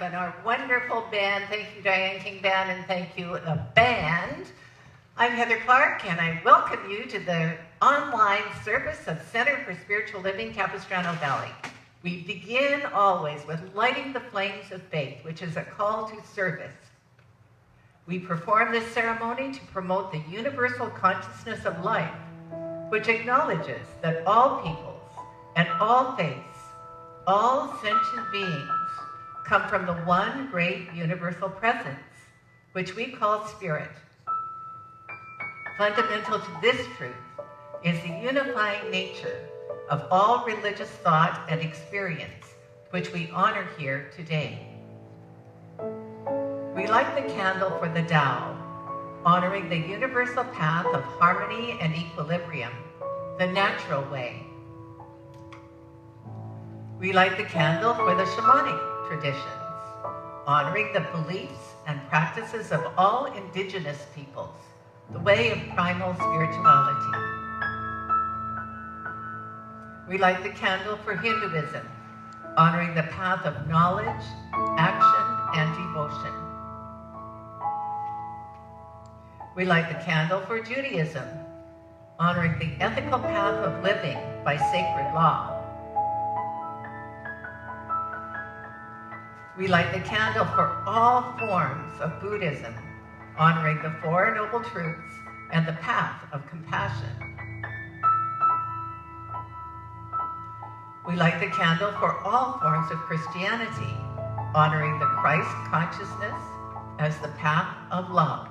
and our wonderful band. Thank you, Diane King Band, and thank you, the band. I'm Heather Clark, and I welcome you to the online service of Center for Spiritual Living, Capistrano Valley. We begin always with lighting the flames of faith, which is a call to service. We perform this ceremony to promote the universal consciousness of life, which acknowledges that all peoples and all faiths, all sentient beings, come from the one great universal presence, which we call spirit. Fundamental to this truth is the unifying nature of all religious thought and experience, which we honor here today. We light the candle for the Tao, honoring the universal path of harmony and equilibrium, the natural way. We light the candle for the shamanic traditions, honoring the beliefs and practices of all indigenous peoples, the way of primal spirituality. We light the candle for Hinduism, honoring the path of knowledge, action, and devotion. We light the candle for Judaism, honoring the ethical path of living by sacred law. We light the candle for all forms of Buddhism, honoring the Four Noble Truths and the path of compassion. We light the candle for all forms of Christianity, honoring the Christ consciousness as the path of love.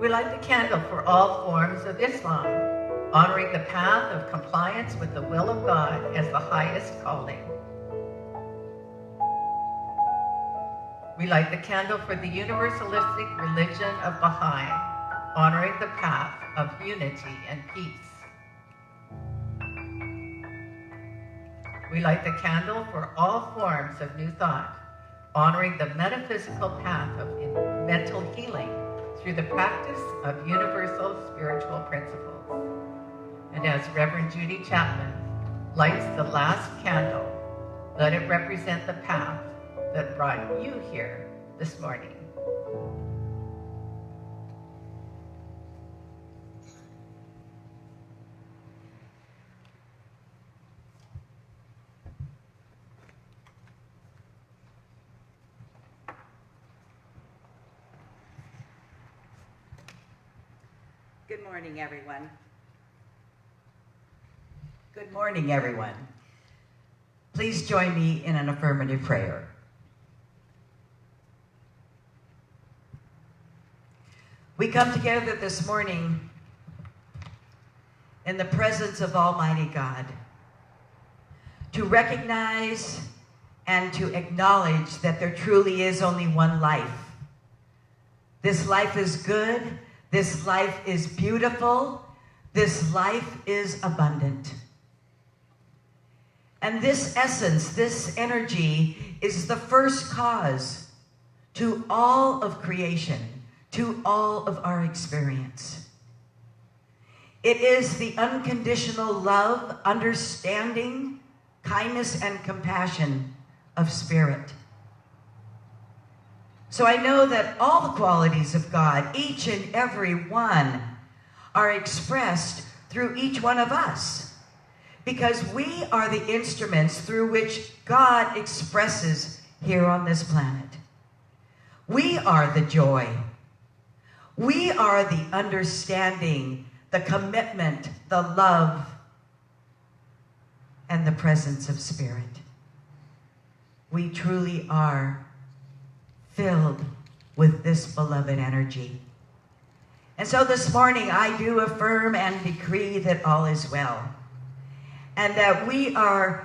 We light the candle for all forms of Islam, honoring the path of compliance with the will of God as the highest calling. We light the candle for the universalistic religion of Baha'i, honoring the path of unity and peace. We light the candle for all forms of New Thought, honoring the metaphysical path of mental healing through the practice of universal spiritual principles. And as Reverend Judy Chapman lights the last candle, let it represent the path that brought you here this morning. Good morning, everyone. Good morning, everyone. Please join me in an affirmative prayer. We come together this morning in the presence of Almighty God to recognize and to acknowledge that there truly is only one life. This life is good. This life is beautiful. This life is abundant. And this essence, this energy, is the first cause to all of creation, to all of our experience. It is the unconditional love, understanding, kindness, and compassion of spirit. So I know that all the qualities of God, each and every one, are expressed through each one of us, because we are the instruments through which God expresses here on this planet. We are the joy. We are the understanding, the commitment, the love, and the presence of spirit. We truly are filled with this beloved energy. And so this morning I do affirm and decree that all is well, and that we are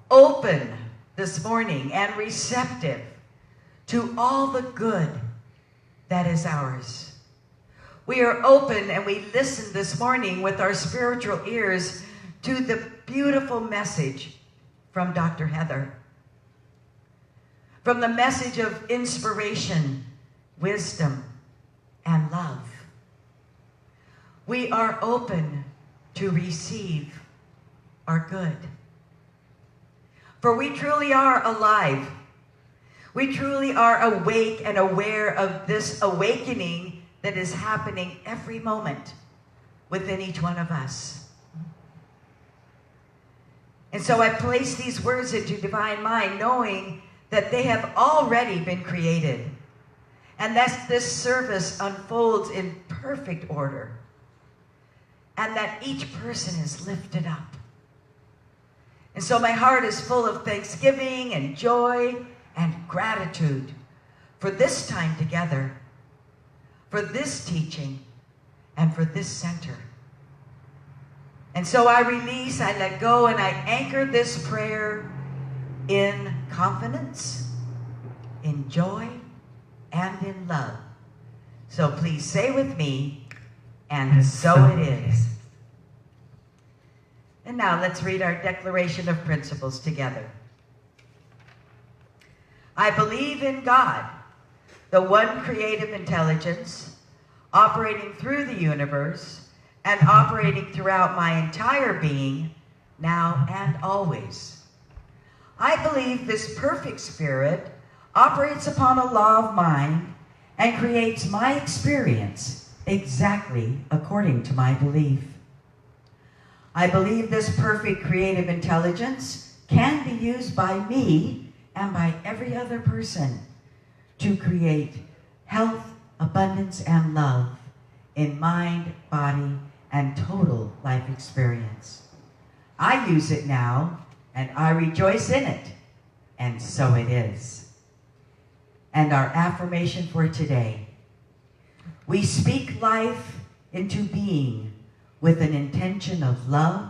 open this morning and receptive to all the good that is ours. We are open and we listen this morning with our spiritual ears to the beautiful message from Dr. Heather, from the message of inspiration, wisdom, and love. We are open to receive our good, For we truly are alive. We truly are awake and aware of this awakening that is happening every moment within each one of us. And so I place these words into divine mind, knowing that they have already been created, and that this service unfolds in perfect order, and that each person is lifted up. And so my heart is full of thanksgiving and joy and gratitude for this time together, for this teaching, and for this center. And so I release, I let go, and I anchor this prayer in confidence, in joy, and in love. So please say with me, and so it is. And now let's read our Declaration of Principles together. I believe in God, the one creative intelligence, operating through the universe and operating throughout my entire being, now and always. I believe this perfect spirit operates upon a law of mind and creates my experience exactly according to my belief. I believe this perfect creative intelligence can be used by me and by every other person to create health, abundance, and love in mind, body, and total life experience. I use it now, and I rejoice in it, and so it is. And our affirmation for today: we speak life into being with an intention of love,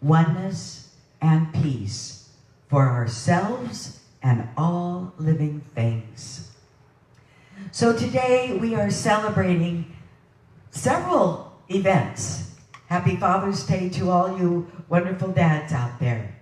oneness, and peace for ourselves and all living things. So today we are celebrating several events. Happy Father's Day to all you wonderful dads out there.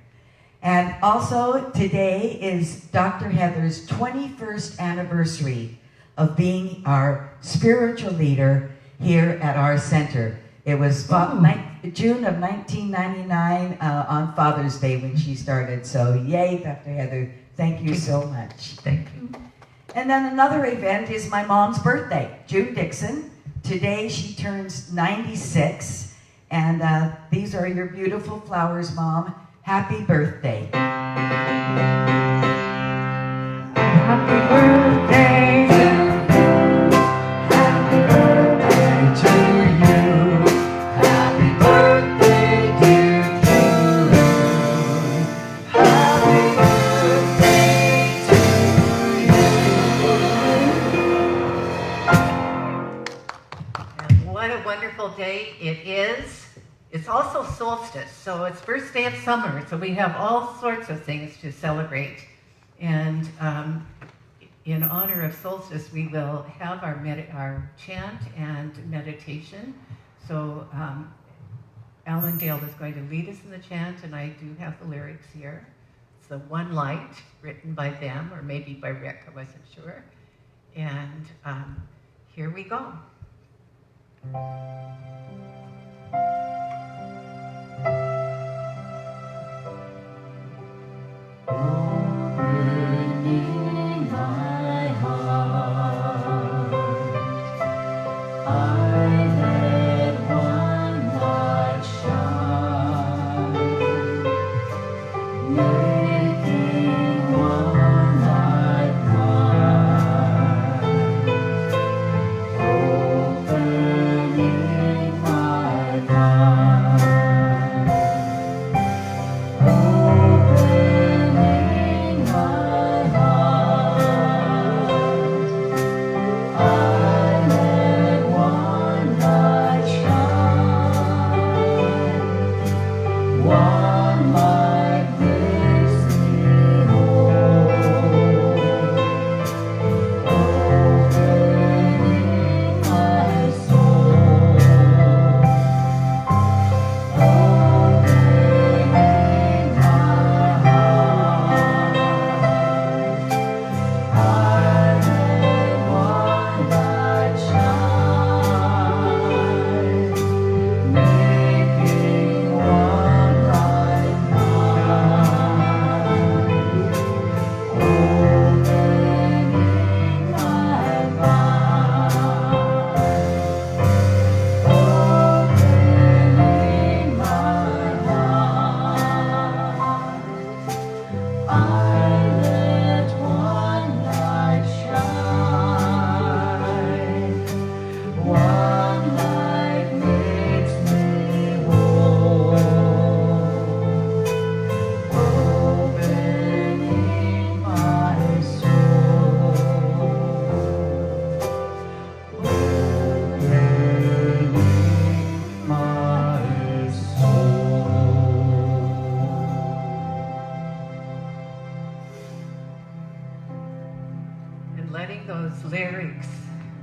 And also today is Dr. Heather's 21st anniversary of being our spiritual leader here at our center. It was June of 1999 on Father's Day when she started. So yay, Dr. Heather, thank you so much. Thank you. And then another event is my mom's birthday, June Dixon. Today she turns 96. And these are your beautiful flowers, Mom. Happy birthday. Happy birthday. Happy birthday to you. Happy birthday, dear June. Happy birthday to you. And what a wonderful day it is. It's also solstice, so it's first day of summer, so we have all sorts of things to celebrate. And in honor of solstice, we will have our chant and meditation. So Alan Dale is going to lead us in the chant, and I do have the lyrics here. It's the One Light, written by them, or maybe by Rick, I wasn't sure. And here we go. Opening my heart, I let one light shine, making one light bright, opening my heart.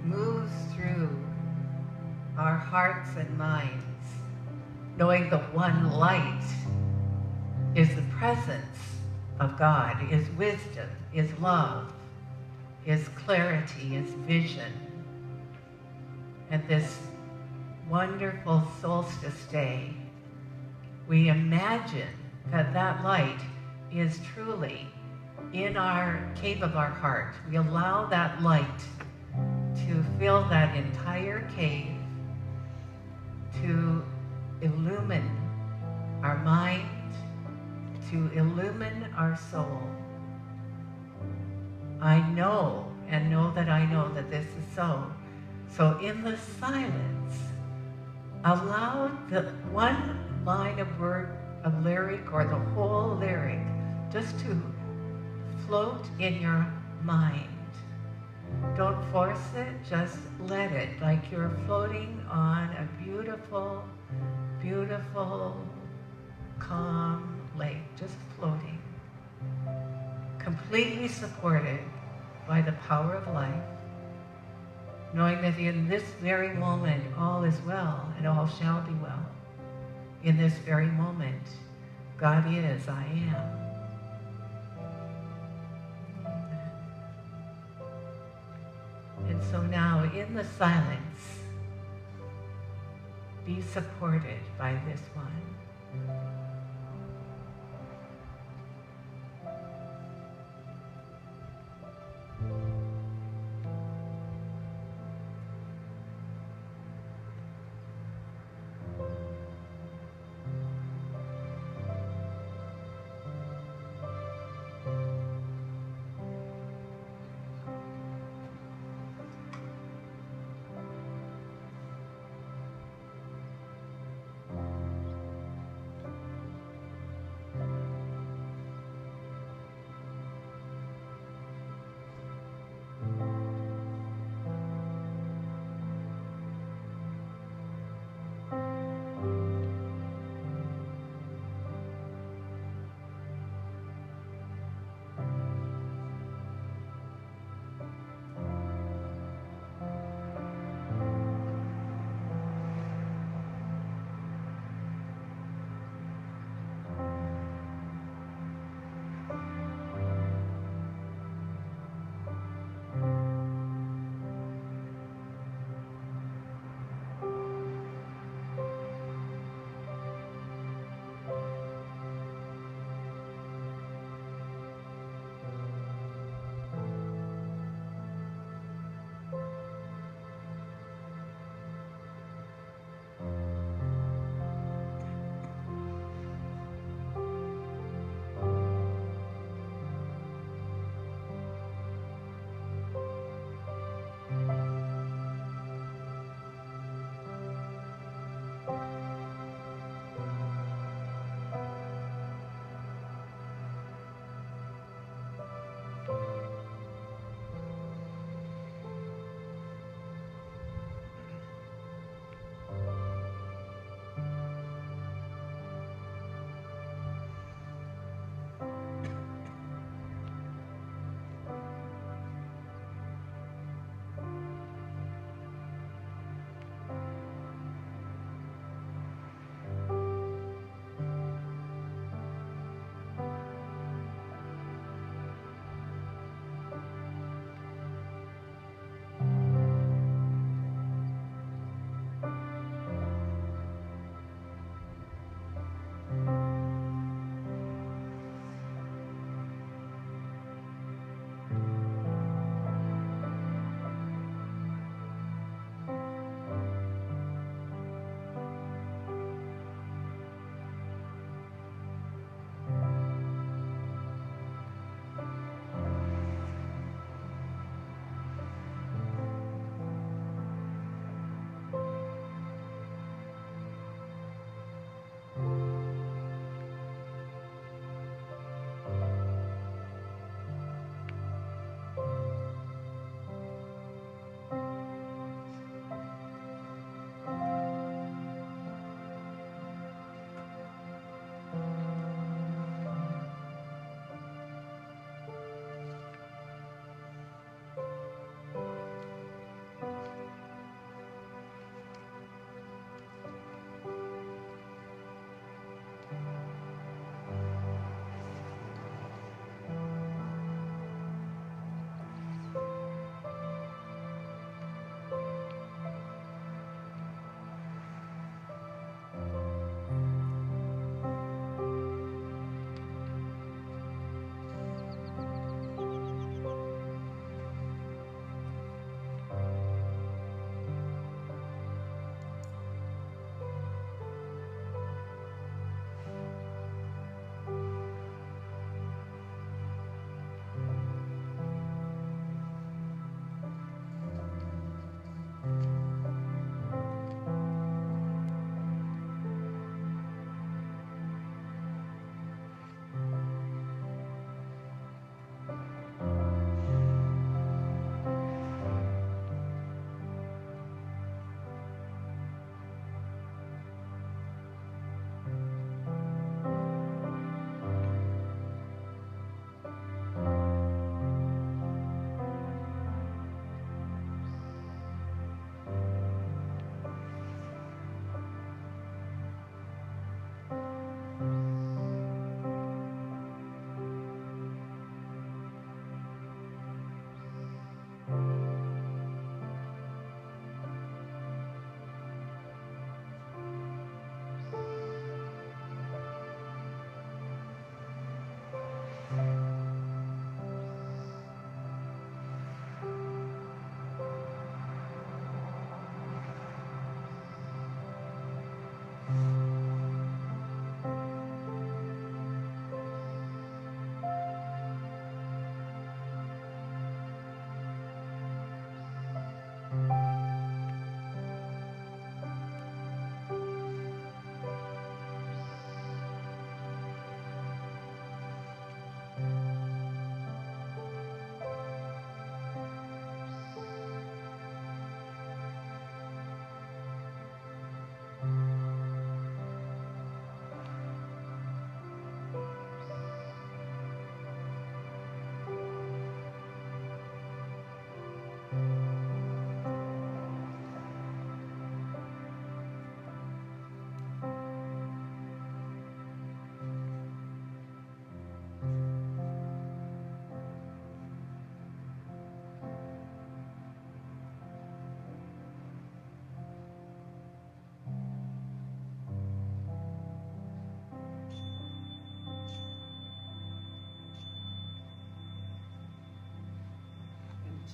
moves through our hearts and minds, knowing the one light is the presence of God, is wisdom, is love, is clarity, is vision. And this wonderful solstice day, we imagine that that light is truly in our cave of our heart. We allow that light to fill that entire cave, to illumine our mind, to illumine our soul. I know and know that I know that this is so. So in the silence, allow the one line of word, of lyric, or the whole lyric just to float in your mind. Don't force it, just let it, like you're floating on a beautiful, beautiful, calm lake, just floating, completely supported by the power of life, knowing that in this very moment all is well and all shall be well. In this very moment, God is, I am. And so now, in the silence, be supported by this one.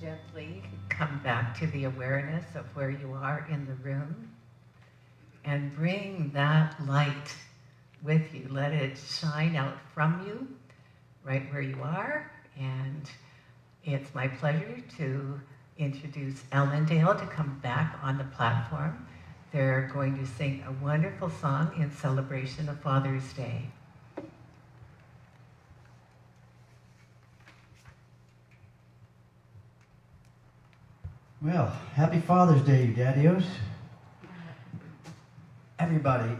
gently come back to the awareness of where you are in the room and bring that light with you. Let it shine out from you right where you are. And it's my pleasure to introduce Ellendale to come back on the platform. They're going to sing a wonderful song in celebration of Father's Day. Well, happy Father's Day, you daddios. Everybody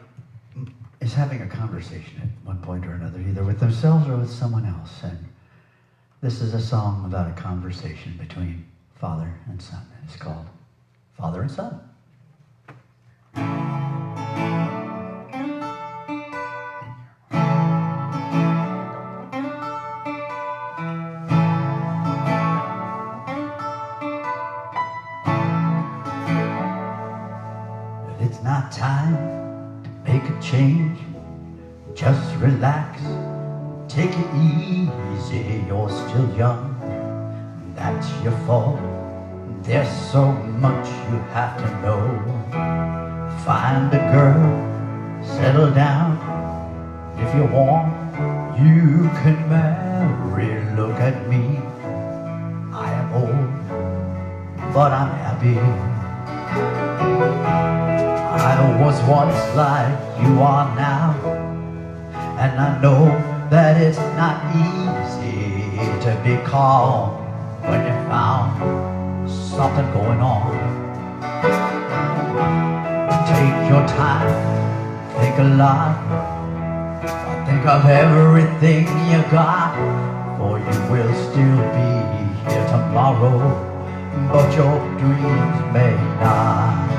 is having a conversation at one point or another, either with themselves or with someone else. And this is a song about a conversation between father and son. It's called Father and Son. It's not time to make a change. Just relax, take it easy. You're still young, that's your fault. There's so much you have to know. Find a girl, settle down. If you want, you can marry. Look at me, I am old, but I'm happy. I was once like you are now, and I know that it's not easy to be calm when you found something going on. Take your time, think a lot, think of everything you got, for you will still be here tomorrow, but your dreams may not.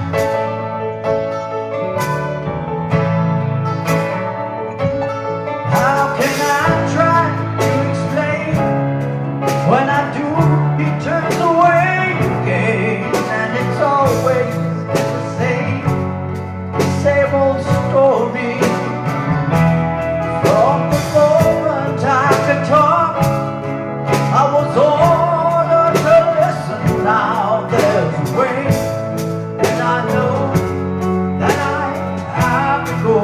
When I do, he turns away again, and it's always the same old story. From the moment I could talk, I was ordered to listen. Now there's a way, and I know that I have to go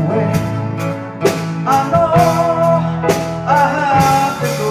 away. I know I have to go.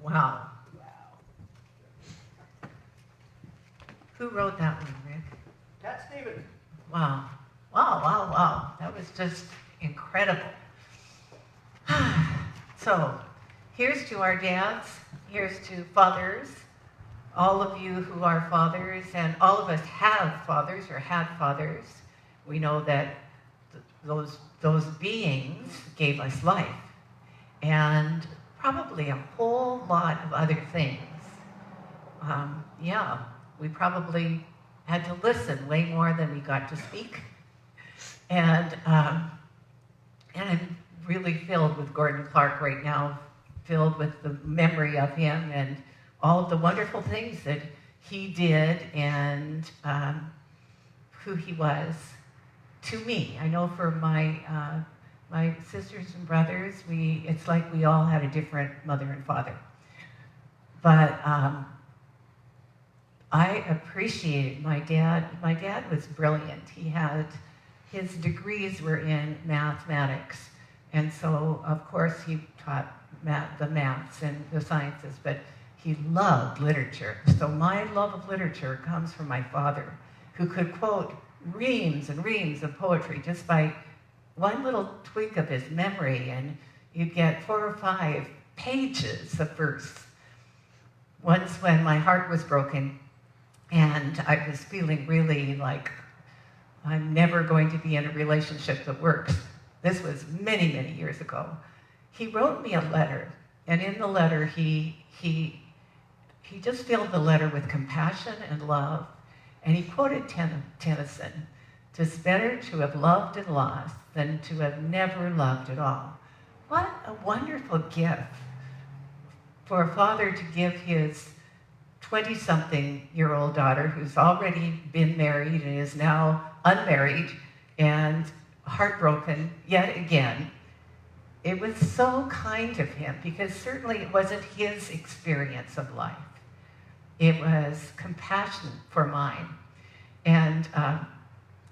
Wow. Who wrote that one, Rick? Cat Stevens. Wow. Wow, wow, wow. That was just incredible. So, here's to our dads, here's to fathers, all of you who are fathers, and all of us have fathers or had fathers, we know that those beings gave us life, and probably a whole lot of other things. Yeah, we probably had to listen way more than we got to speak. And I'm really filled with Gordon Clark right now, filled with the memory of him and all of the wonderful things that he did and who he was to me. I know for my sisters and brothers, it's like we all had a different mother and father. But I appreciated my dad. My dad was brilliant. His degrees were in mathematics. And so, of course, he taught the maths and the sciences, but he loved literature. So my love of literature comes from my father, who could quote reams and reams of poetry just by one little tweak of his memory, and you'd get 4 or 5 pages of verse. Once when my heart was broken and I was feeling really like I'm never going to be in a relationship that works, this was many, many years ago, he wrote me a letter, and in the letter he just filled the letter with compassion and love, and he quoted Tennyson, "'Tis better to have loved and lost than to have never loved at all." What a wonderful gift for a father to give his 20-something-year-old daughter, who's already been married and is now unmarried and heartbroken yet again. It was so kind of him, because certainly it wasn't his experience of life. It was compassion for mine. And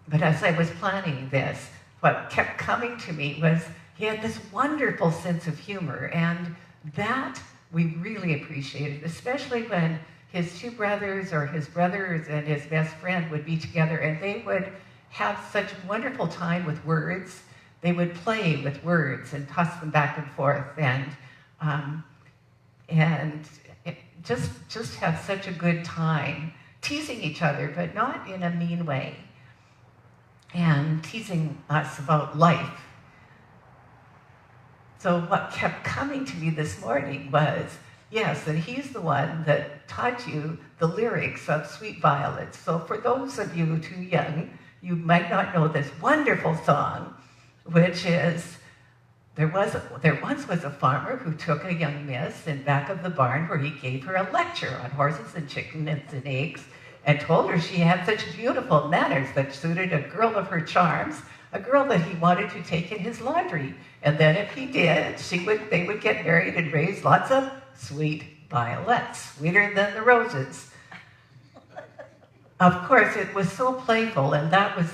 but as I was planning this, what kept coming to me was he had this wonderful sense of humor, and that we really appreciated, especially when his 2 brothers or his brothers and his best friend would be together, and they would have such wonderful time with words. They would play with words and toss them back and forth, and just have such a good time teasing each other, but not in a mean way, and teasing us about life. So what kept coming to me this morning was, yes, that he's the one that taught you the lyrics of Sweet Violets. So for those of you too young, you might not know this wonderful song, which is, there once was a farmer who took a young miss in back of the barn where he gave her a lecture on horses and chickens and eggs, and told her she had such beautiful manners that suited a girl of her charms, a girl that he wanted to take in his laundry. And then if he did, they would get married and raise lots of sweet violets, sweeter than the roses. Of course, it was so playful, and that was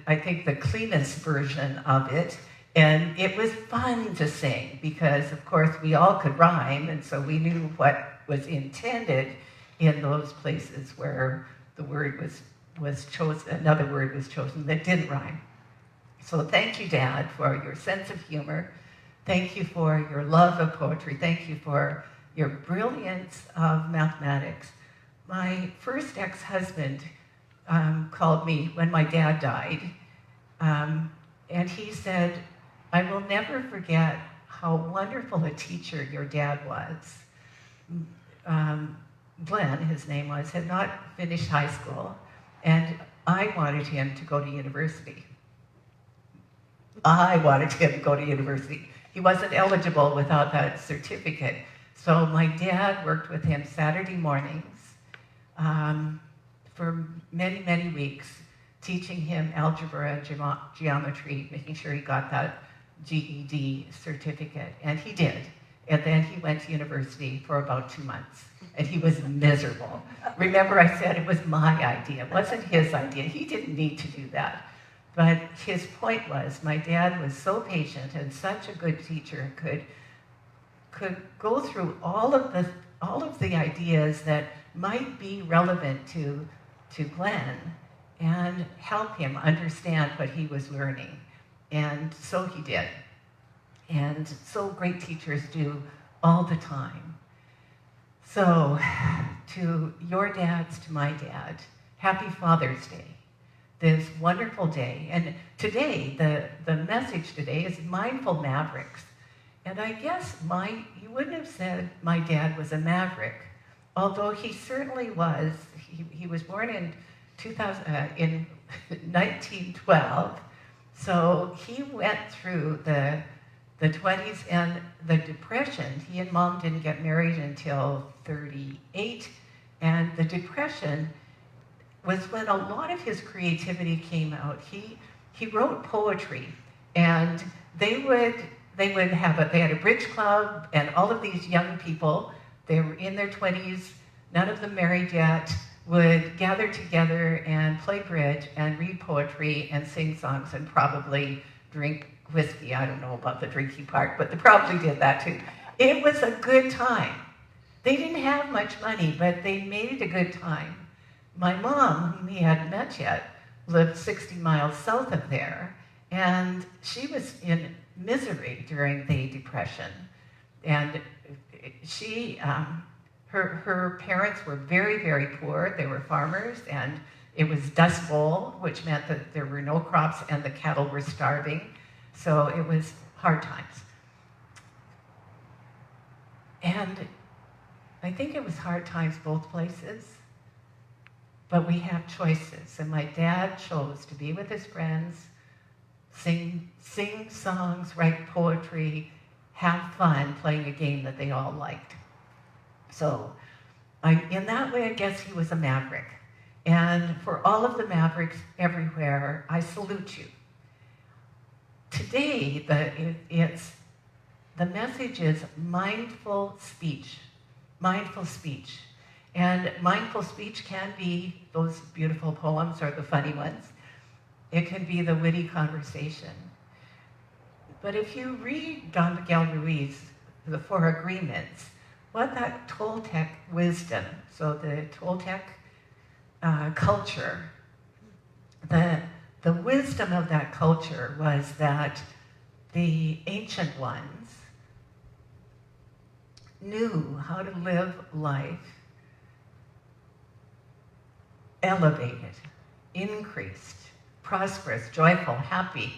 I think the cleanest version of it. And it was fun to sing because, of course, we all could rhyme, and so we knew what was intended in those places where the word was chosen, another word was chosen that didn't rhyme. So thank you, Dad, for your sense of humor. Thank you for your love of poetry. Thank you for your brilliance of mathematics. My first ex-husband called me when my dad died, and he said, "I will never forget how wonderful a teacher your dad was." Glenn, his name was, had not finished high school, and I wanted him to go to university. He wasn't eligible without that certificate. So my dad worked with him Saturday mornings for many, many weeks, teaching him algebra and geometry, making sure he got that GED certificate. And he did. And then he went to university for about 2 months. And he was miserable. Remember, I said it was my idea. It wasn't his idea. He didn't need to do that. But his point was, my dad was so patient and such a good teacher, could go through all of the ideas that might be relevant to Glenn and help him understand what he was learning. And so he did. And so great teachers do all the time. So, to your dads, to my dad, happy Father's Day. This wonderful day. And today, the message today is Mindful Mavericks. And I guess you wouldn't have said my dad was a maverick, although he certainly was. He was born in 1912, so he went through the 20s and the Depression. He and Mom didn't get married until 38, and the Depression was when a lot of his creativity came out. He wrote poetry, and they had a bridge club, and all of these young people, they were in their 20s, none of them married yet, would gather together and play bridge and read poetry and sing songs and probably drink whiskey. I don't know about the drinking part, but they probably did that too. It was a good time. They didn't have much money, but they made it a good time. My mom, whom he hadn't met yet, lived 60 miles south of there, and she was in misery during the Depression. And her parents were very, very poor. They were farmers, and it was Dust Bowl, which meant that there were no crops and the cattle were starving. So it was hard times. And I think it was hard times both places, but we have choices. And my dad chose to be with his friends, sing songs, write poetry, have fun playing a game that they all liked. So in that way, I guess he was a maverick. And for all of the mavericks everywhere, I salute you. Today, the message is mindful speech. Mindful speech. And mindful speech can be those beautiful poems or the funny ones. It can be the witty conversation. But if you read Don Miguel Ruiz, The Four Agreements, what that Toltec wisdom, so the Toltec culture, the wisdom of that culture was that the ancient ones knew how to live life elevated, increased, prosperous, joyful, happy.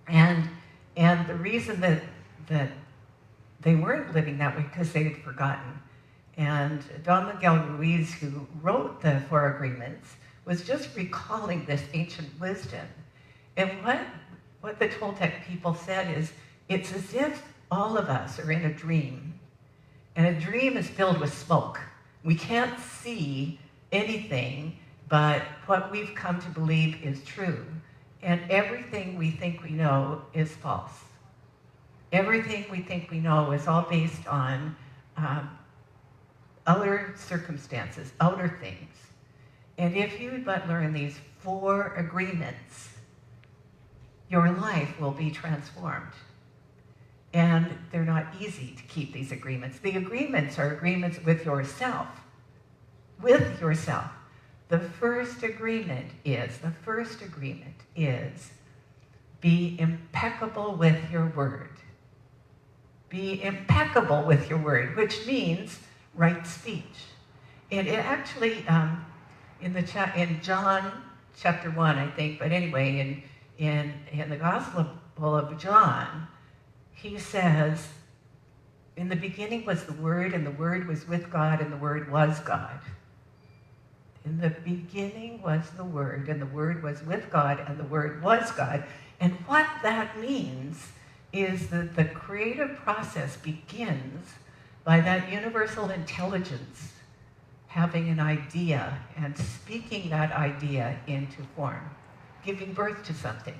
And the reason that they weren't living that way because they had forgotten. And Don Miguel Ruiz, who wrote the Four Agreements, was just recalling this ancient wisdom. And what the Toltec people said is, it's as if all of us are in a dream. And a dream is filled with smoke. We can't see anything but what we've come to believe is true. And everything we think we know is false. Everything we think we know is all based on outer circumstances, outer things. And if you but learn these 4 agreements, your life will be transformed. And they're not easy to keep these agreements. The agreements are agreements with yourself. With yourself. The first agreement is be impeccable with your word. Be impeccable with your word, which means right speech. And it actually, in John chapter 1, I think, but anyway, in the Gospel of John, he says, in the beginning was the Word, and the Word was with God, and the Word was God. In the beginning was the Word, and the Word was with God, and the Word was God. And what that means is that the creative process begins by that universal intelligence having an idea and speaking that idea into form, giving birth to something.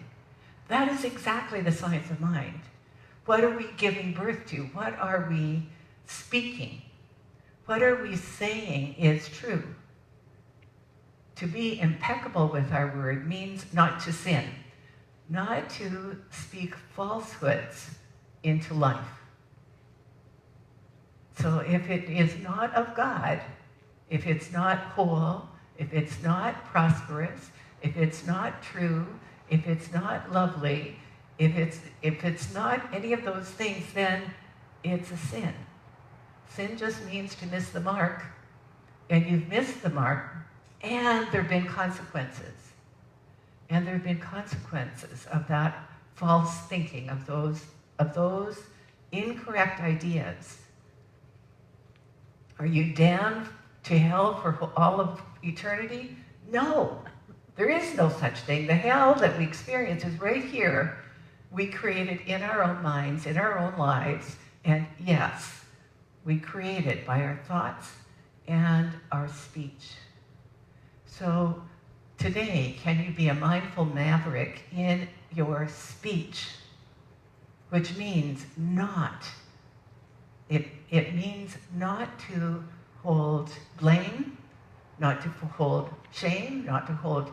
That is exactly the science of mind. What are we giving birth to? What are we speaking? What are we saying is true? To be impeccable with our word means not to sin, not to speak falsehoods into life. So if it is not of God, if it's not whole, if it's not prosperous, if it's not true, if it's not lovely, if it's not any of those things, then it's a sin. Sin just means to miss the mark, and you've missed the mark, and there have been consequences. And there have been consequences of that false thinking, of those incorrect ideas. Are you damned to hell for all of eternity? No, there is no such thing. The hell that we experience is right here. We create it in our own minds, in our own lives, and yes, we create it by our thoughts and our speech. So today, can you be a mindful maverick in your speech? Which means not. It means not to hold blame, not to hold shame, not to hold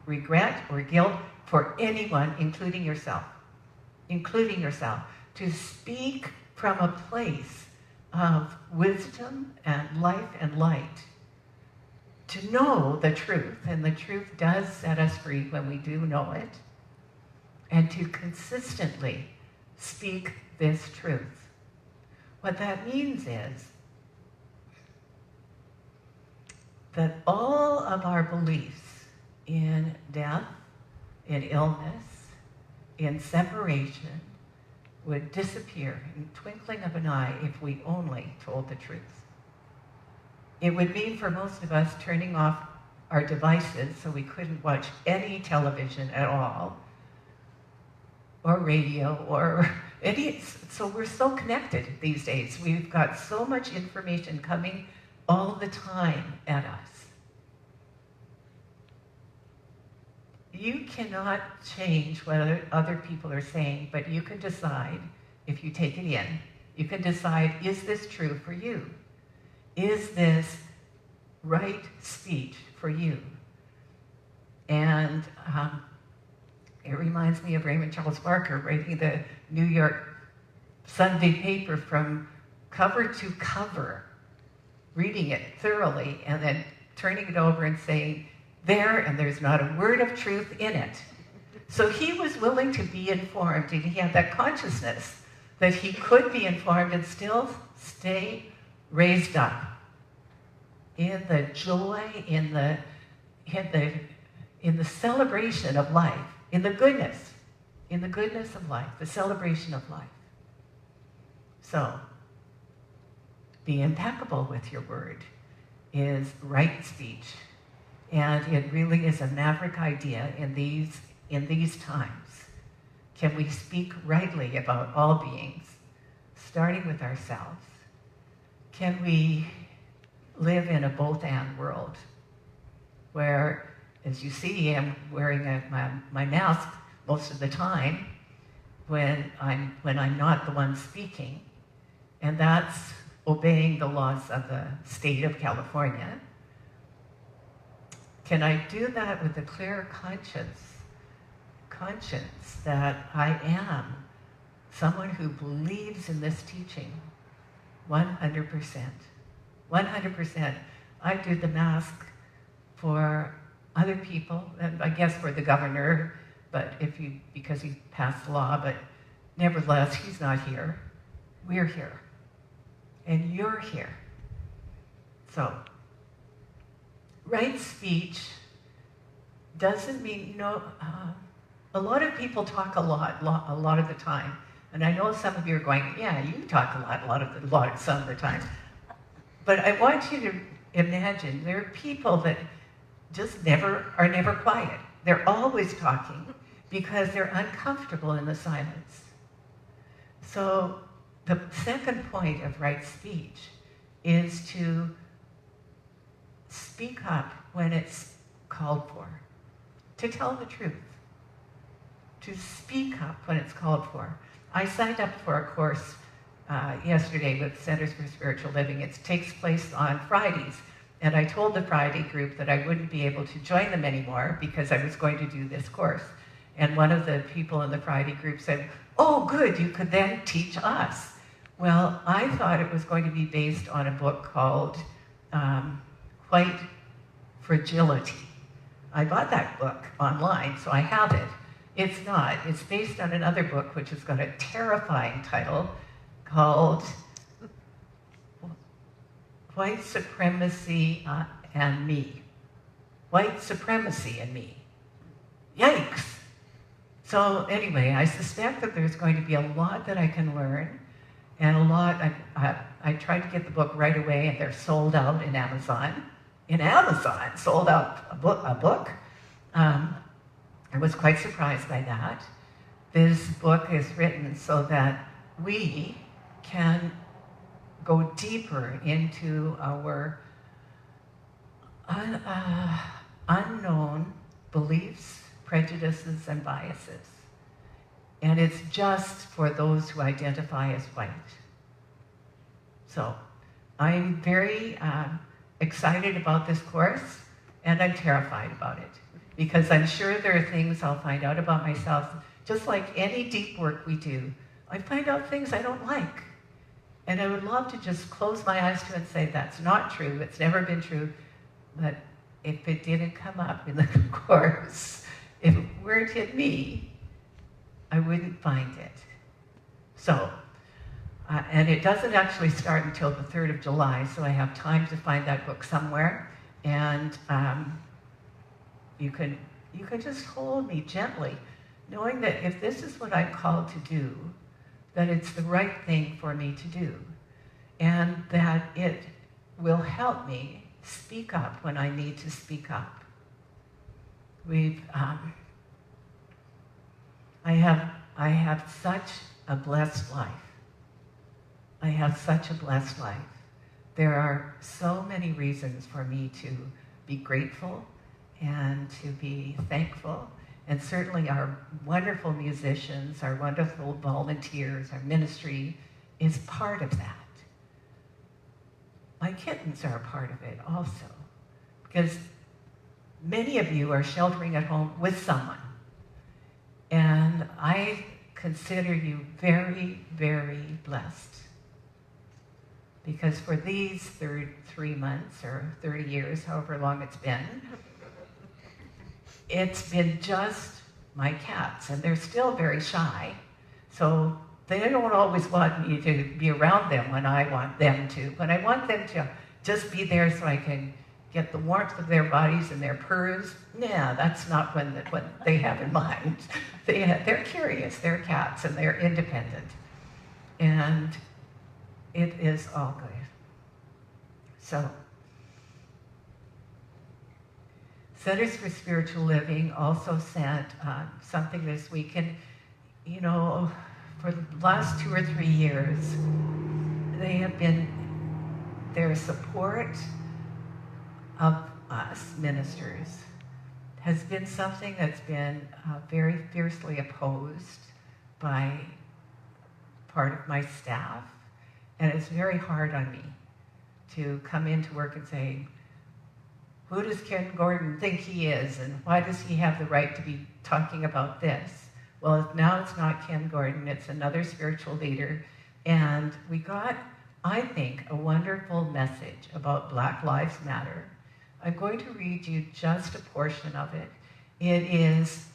regret or guilt for anyone, including yourself. Including yourself. To speak from a place of wisdom and life and light. To know the truth, and the truth does set us free when we do know it. And to consistently speak this truth. What that means is that all of our beliefs in death, in illness, in separation would disappear in the twinkling of an eye if we only told the truth. It would mean for most of us turning off our devices so we couldn't watch any television at all, or radio, or any, so we're so connected these days. We've got so much information coming all the time at us. You cannot change what other people are saying, but you can decide, if you take it in, you can decide, is this true for you? Is this right speech for you? And it reminds me of Raymond Charles Barker writing the New York Sunday paper from cover to cover, reading it thoroughly, and then turning it over and saying, there, and there's not a word of truth in it. So he was willing to be informed, and he had that consciousness that he could be informed and still stay raised up in the joy, in the celebration of life, in the goodness of life, the celebration of life. So, be impeccable with your word is right speech. And it really is a maverick idea in these times. Can we speak rightly about all beings, starting with ourselves? Can we live in a both-and world where, as you see, I'm wearing my mask most of the time when I'm not the one speaking, and that's obeying the laws of the state of California. Can I do that with a clear conscience that I am someone who believes in this teaching 100%? 100%. I do the mask for other people, and I guess for the governor, but because he passed the law, but nevertheless, he's not here. We're here. And you're here. So, right speech doesn't mean, a lot of people talk a lot of the time. And I know some of you are going, yeah, you talk some of the time. But I want you to imagine there are people that just are never quiet. They're always talking because they're uncomfortable in the silence. So the second point of right speech is to speak up when it's called for, to tell the truth, to speak up when it's called for. I signed up for a course yesterday with Centers for Spiritual Living. It takes place on Fridays, and I told the Friday group that I wouldn't be able to join them anymore because I was going to do this course. And one of the people in the Friday group said, oh, good, you could then teach us. Well, I thought it was going to be based on a book called White Fragility. I bought that book online, so I have it. It's not. It's based on another book which has got a terrifying title called white supremacy and me. White supremacy and me. Yikes! So anyway, I suspect that there's going to be a lot that I can learn, and a lot, I tried to get the book right away, and they're sold out in Amazon. In Amazon, sold out a book. I was quite surprised by that. This book is written so that we can go deeper into our unknown beliefs, prejudices, and biases. And it's just for those who identify as white. So I'm very excited about this course, and I'm terrified about it, because I'm sure there are things I'll find out about myself. Just like any deep work we do, I find out things I don't like. And I would love to just close my eyes to and say, that's not true, it's never been true. But if it didn't come up in the course, if it weren't in me, I wouldn't find it. So, and it doesn't actually start until the 3rd of July, so I have time to find that book somewhere. And you can just hold me gently, knowing that if this is what I'm called to do, that it's the right thing for me to do, and that it will help me speak up when I need to speak up. I have such a blessed life. I have such a blessed life. There are so many reasons for me to be grateful and to be thankful. And certainly our wonderful musicians, our wonderful volunteers, our ministry is part of that. My kittens are a part of it also, because many of you are sheltering at home with someone. And I consider you very, very blessed. Because for these 3 months or 30 years, however long it's been just my cats, and they're still very shy. So they don't always want me to be around them when I want them to, but I want them to just be there so I can get the warmth of their bodies and their purrs. Yeah, that's not what they have in mind. They're curious, they're cats, and they're independent. And it is all good. So, Centers for Spiritual Living also sent something this week. And, you know, for the last 2 or 3 years, their support of us ministers has been something that's been very fiercely opposed by part of my staff. And it's very hard on me to come into work and say, who does Ken Gordon think he is, and why does he have the right to be talking about this? Well, now it's not Ken Gordon, it's another spiritual leader. And we got, I think, a wonderful message about Black Lives Matter. I'm going to read you just a portion of it. It is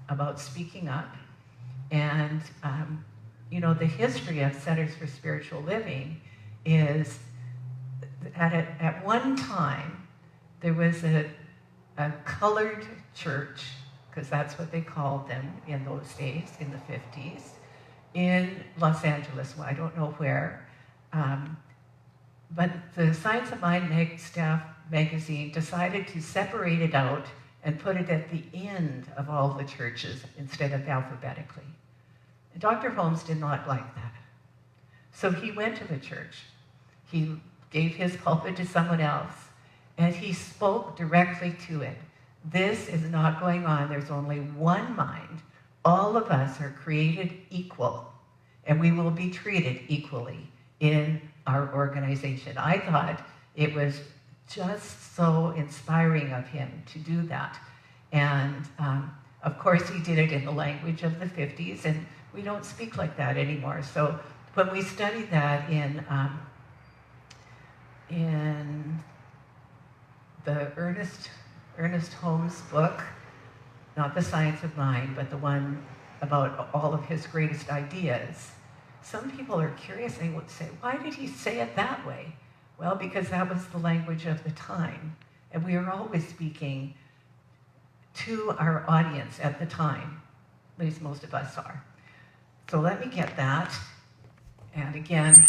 about speaking up. And, you know, the history of Centers for Spiritual Living is at one time, there was a colored church, because that's what they called them in those days, in the 50s, in Los Angeles. Well, I don't know where. But the Science of Mind staff magazine decided to separate it out and put it at the end of all the churches instead of alphabetically. And Dr. Holmes did not like that. So he went to the church. He gave his pulpit to someone else, and he spoke directly to it. This is not going on. There's only one mind. All of us are created equal, and we will be treated equally in our organization. I thought it was just so inspiring of him to do that. And of course, he did it in the language of the 50s, and we don't speak like that anymore. So when we studied that in the Ernest Holmes book, not The Science of Mind, but the one about all of his greatest ideas, some people are curious. They would say, why did he say it that way? Well, because that was the language of the time. And we were always speaking to our audience at the time. At least most of us are. So let me get that. And again,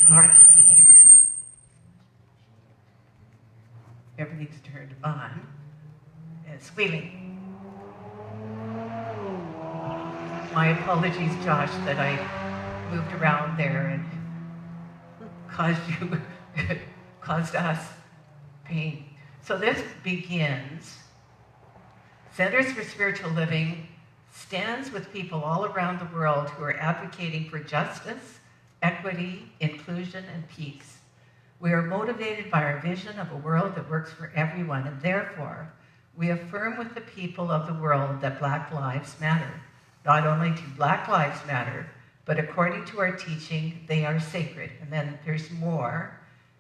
everything's turned on. It's squealing. My apologies, Josh, that I moved around there and caused us pain. So this begins. Centers for Spiritual Living stands with people all around the world who are advocating for justice, equity, inclusion, and peace. We are motivated by our vision of a world that works for everyone, and therefore, we affirm with the people of the world that Black lives matter. Not only do Black lives matter, but according to our teaching, they are sacred. And then there's more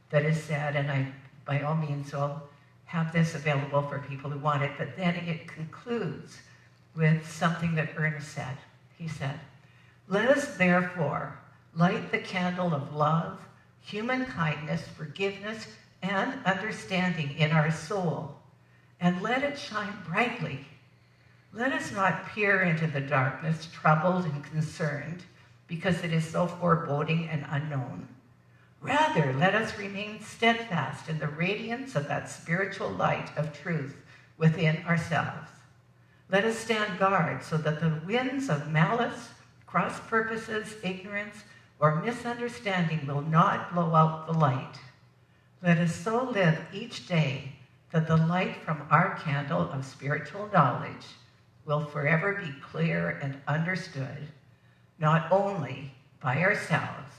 that is said, and I, by all means, will have this available for people who want it, but then it concludes with something that Ernest said. He said, "Let us therefore light the candle of love, human kindness, forgiveness, and understanding in our soul, and let it shine brightly. Let us not peer into the darkness, troubled and concerned, because it is so foreboding and unknown. Rather, let us remain steadfast in the radiance of that spiritual light of truth within ourselves. Let us stand guard so that the winds of malice, cross purposes, ignorance, or misunderstanding will not blow out the light. Let us so live each day that the light from our candle of spiritual knowledge will forever be clear and understood, not only by ourselves,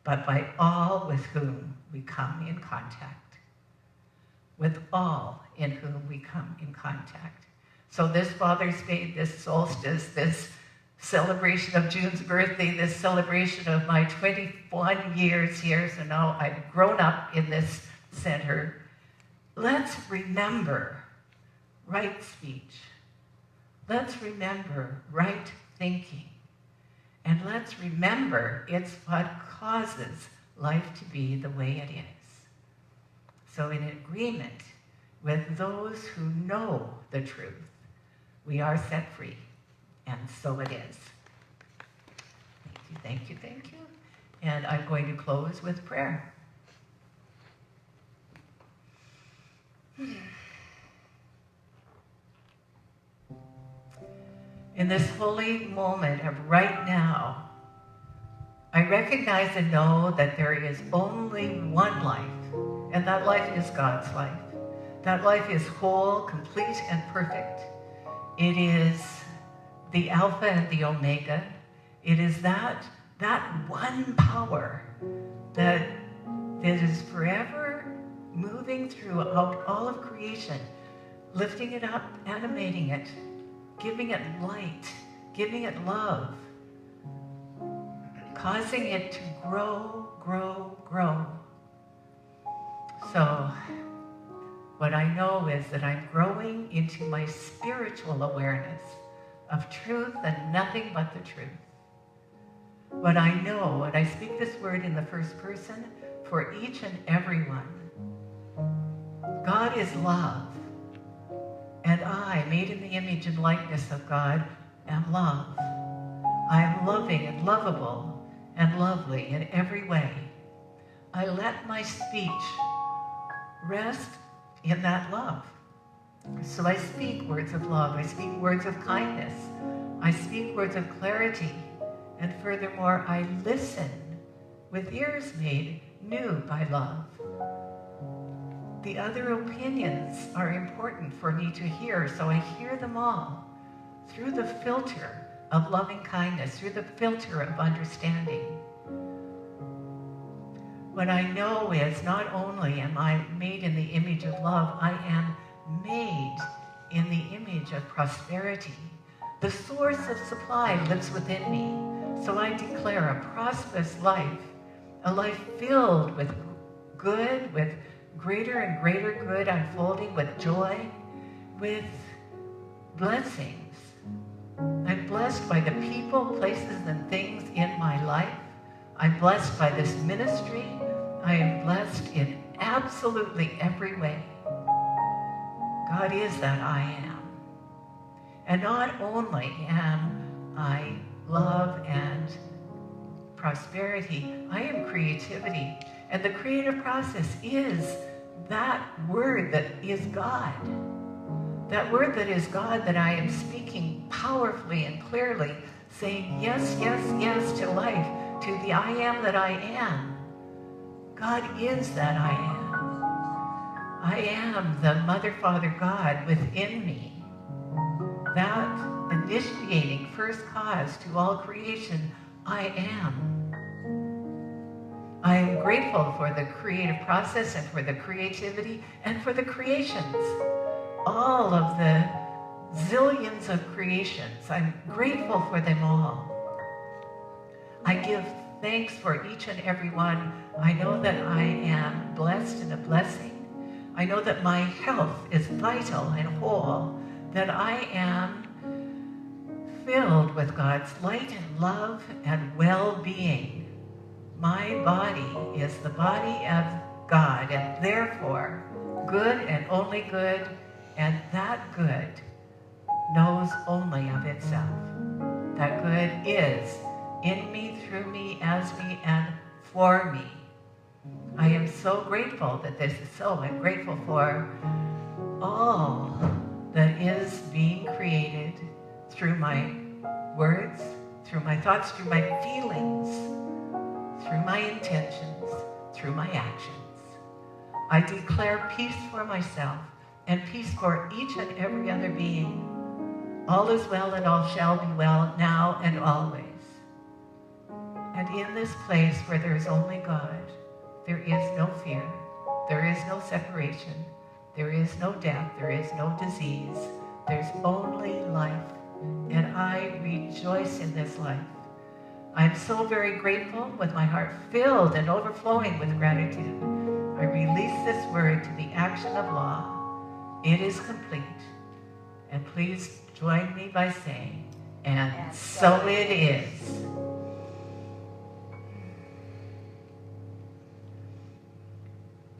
but by all with whom we come in contact. With all in whom we come in contact." So this Father's Day, this solstice, this celebration of June's birthday, this celebration of my 21 years here, so now I've grown up in this center, let's remember right speech. Let's remember right thinking. And let's remember it's what causes life to be the way it is. So in agreement with those who know the truth, we are set free. And so it is. Thank you, thank you, thank you. And I'm going to close with prayer. In this holy moment of right now, I recognize and know that there is only one life, and that life is God's life. That life is whole, complete, and perfect. It is the Alpha and the Omega. It is that one power that is forever moving throughout all of creation, lifting it up, animating it, giving it light, giving it love, causing it to grow, grow, grow. So what I know is that I'm growing into my spiritual awareness of truth and nothing but the truth. What I know, and I speak this word in the first person for each and every one, God is love. And I, made in the image and likeness of God, am love. I am loving and lovable and lovely in every way. I let my speech rest in that love. So I speak words of love. I speak words of kindness. I speak words of clarity. And furthermore, I listen with ears made new by love. The other opinions are important for me to hear, so I hear them all through the filter of loving kindness, through the filter of understanding. What I know is not only am I made in the image of love, I am made in the image of prosperity. The source of supply lives within me, so I declare a prosperous life, a life filled with good, with greater and greater good unfolding, with joy, with blessings. I'm blessed by the people, places, and things in my life. I'm blessed by this ministry. I am blessed in absolutely every way. God is that I am. And not only am I love and prosperity, I am creativity. And the creative process is that word that is God. That word that is God that I am speaking powerfully and clearly, saying yes, yes, yes to life, to the I am that I am. God is that I am. I am the Mother, Father, God within me. That initiating first cause to all creation, I am. I am grateful for the creative process and for the creativity and for the creations. All of the zillions of creations. I'm grateful for them all. I give thanks for each and every one. I know that I am blessed and a blessing. I know that my health is vital and whole, that I am filled with God's light and love and well-being. My body is the body of God, and therefore good and only good, and that good knows only of itself. That good is in me, through me, as me, and for me. I am so grateful that this is so. I'm grateful for all that is being created through my words, through my thoughts, through my feelings, through my intentions, through my actions. I declare peace for myself and peace for each and every other being. All is well and all shall be well now and always. And in this place where there is only God, there is no fear, there is no separation, there is no death, there is no disease, there's only life. And I rejoice in this life. I'm so very grateful, with my heart filled and overflowing with gratitude. I release this word to the action of law. It is complete. And please join me by saying, and so it is.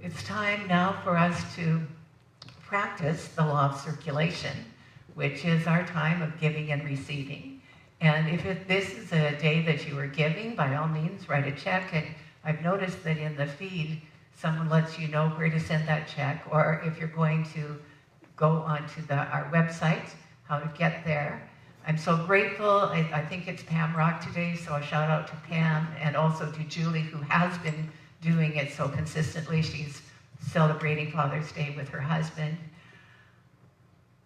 It's time now for us to practice the law of circulation, which is our time of giving and receiving. And if this is a day that you are giving, by all means, write a check. And I've noticed that in the feed, someone lets you know where to send that check, or if you're going to go onto our website, how to get there. I'm so grateful. I think it's Pam Rock today, so a shout out to Pam, and also to Julie, who has been doing it so consistently. She's celebrating Father's Day with her husband.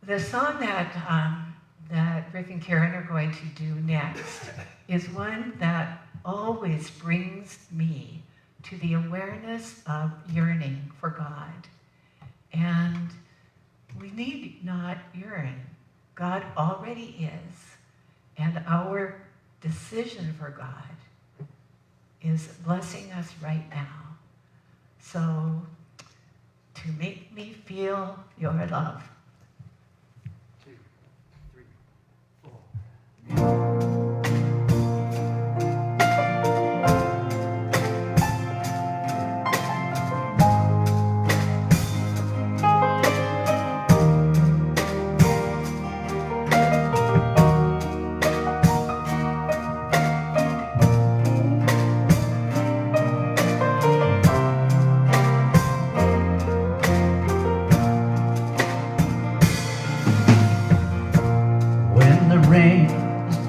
The song that Rick and Karen are going to do next is one that always brings me to the awareness of yearning for God. And we need not yearn. God already is. And our decision for God is blessing us right now. So, to make me feel your love. 2, 3, 4.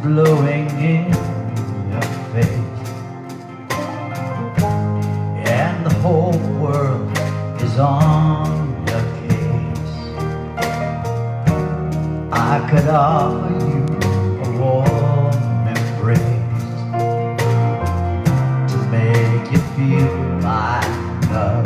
Blowing in your face, and the whole world is on your case. I could offer you a warm embrace to make you feel my love.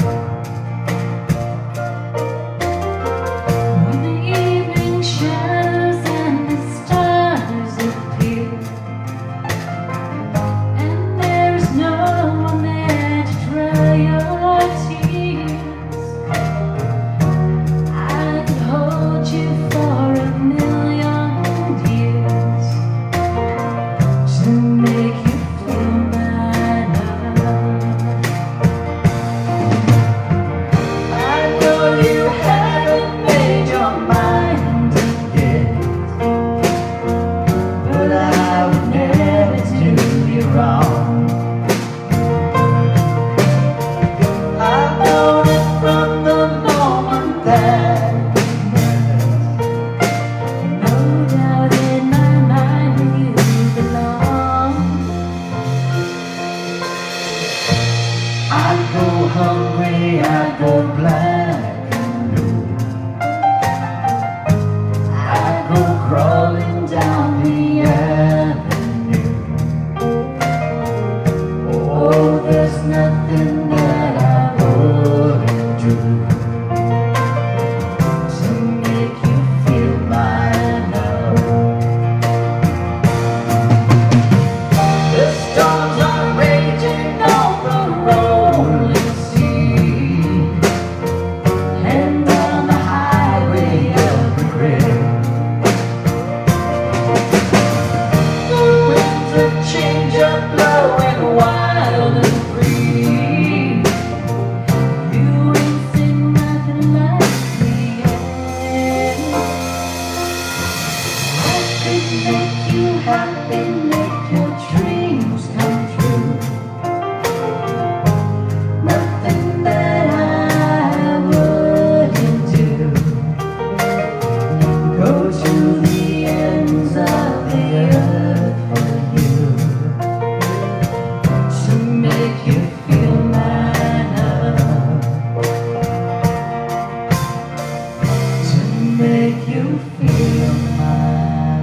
make you feel my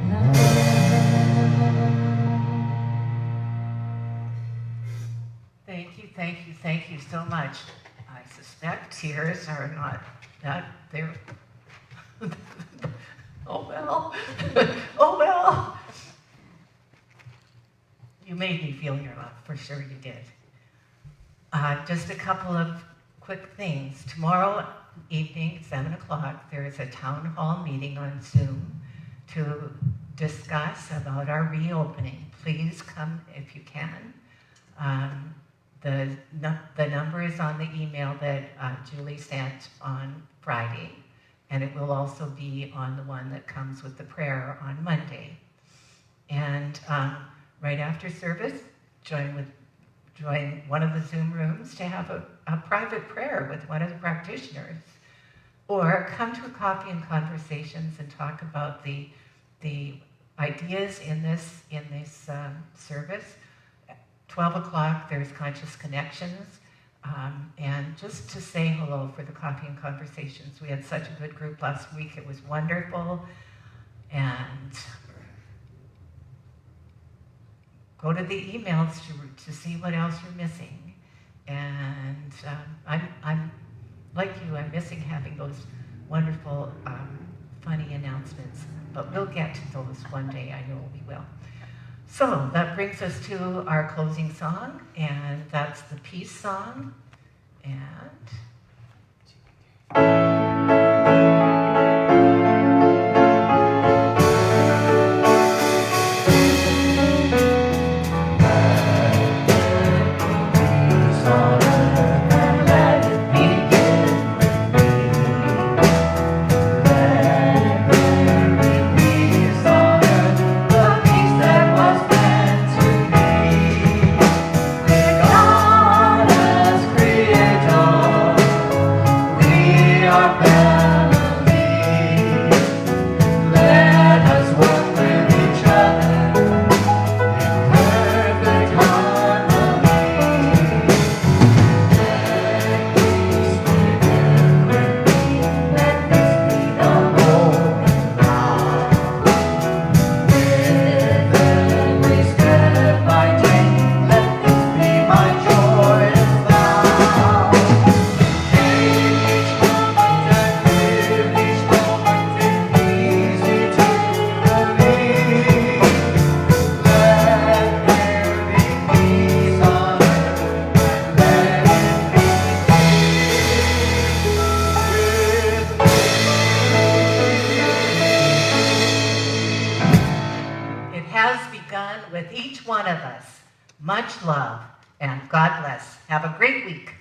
love. Thank you so much. I suspect tears are not there. Oh well. Oh well. You made me feel your love, for sure you did. Just a couple of quick things. Tomorrow evening, 7 o'clock, there is a town hall meeting on Zoom to discuss about our reopening. Please come if you can. The number is on the email that Julie sent on Friday, and it will also be on the one that comes with the prayer on Monday. And right after service, join one of the Zoom rooms to have a private prayer with one of the practitioners, or come to a coffee and conversations and talk about the ideas in this service. 12 o'clock, there's Conscious Connections, and just to say hello for the coffee and conversations. We had such a good group last week. It was wonderful. And go to the emails to see what else you're missing. And I'm like you, I'm missing having those wonderful, funny announcements. But we'll get to those one day, I know we will. So that brings us to our closing song, and that's the peace song. And with each one of us. Much love, and God bless. Have a great week.